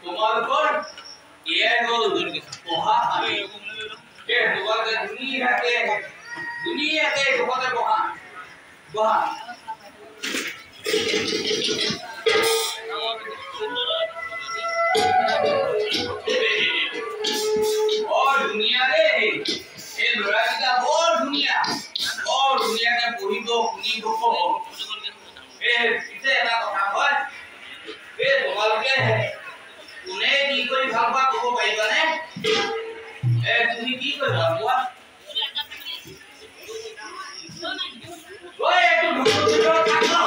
তোমালোকৰ এয়াই হ'ল পঢ়া আমি তোমালোকে ধুনীয়াকে তোমালোকে পঢ়া পঢ়া और दुनिया रे ए लड़ाईটা বৰ ধুনীয়াকে পঢ়িব শুনিব এ পিছে এটা কথা হয় এ তোমালোকে কোনে কি কৰি ভাল পোৱা ক'ব পাৰিবানে এ তুমি কি কৰি ভাল পোৱা ওই একটু ঢুকুৰ থাকো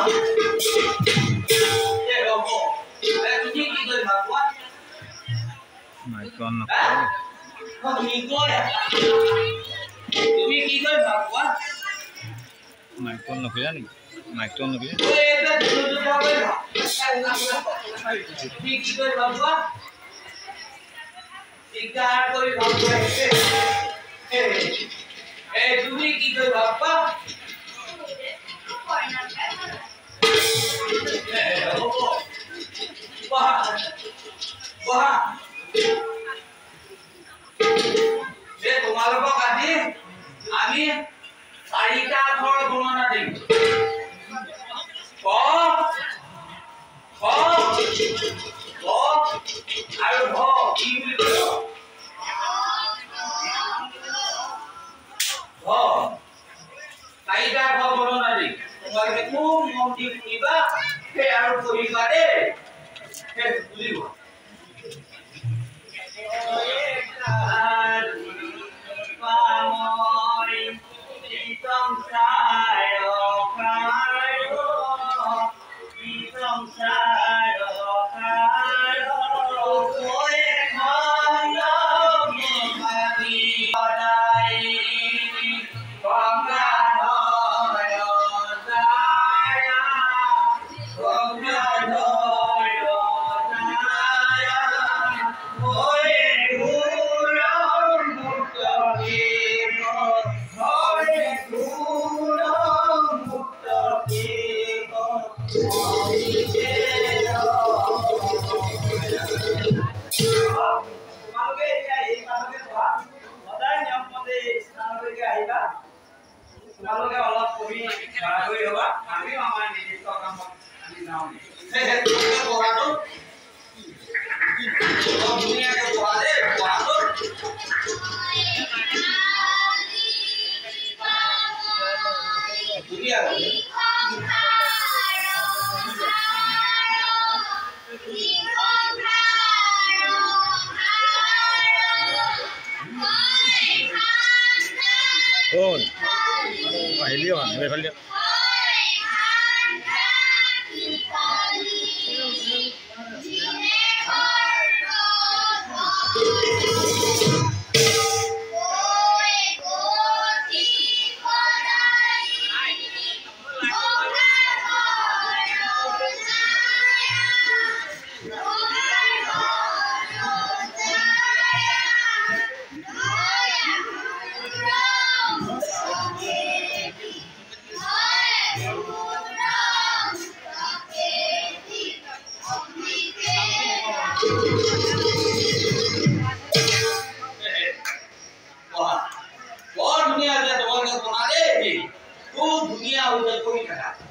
এ ৰব এ তুমি কি কৰি ভাল পোৱা মাইকন তুমি কি কৰি ভাল পোৱা মাইকন নকৰিয়া নেকি মাইকন নকৰিয়া ওই এটা ঢুকুৰ থাকো তুমি কি কৰি ভাল পোৱা ইকাৰ কৰি ভাল পোৱা এ তুমি কি কৰি ভাল পোৱা তোমালোকক আজি আমি 4টা ঘৰ গণনা দিম ক খ গ আৰু ঘ কি বুলি কয় ঘ 4টা ঘৰ গণনা দিম তোমালোকে খুব মন দি শুনিবা সেই আৰু পঢ়িবা দেই সেই বুজিব তোমালোকে অলপ পঢ়ি গৈ ৰবা আমি আমাৰ নিৰ্দিষ্ট কামত যাওঁ সেই পঢ়াটো ধুনীয়াকে পঢ়া দেই পঢ়াটো ধুনীয়াকে কোন আহিলি অহা এইফালে বৰ ধুনীয়া যে তোমালোকে বনা দেই খুব ধুনীয়া হৈ পঢ়ি থাকা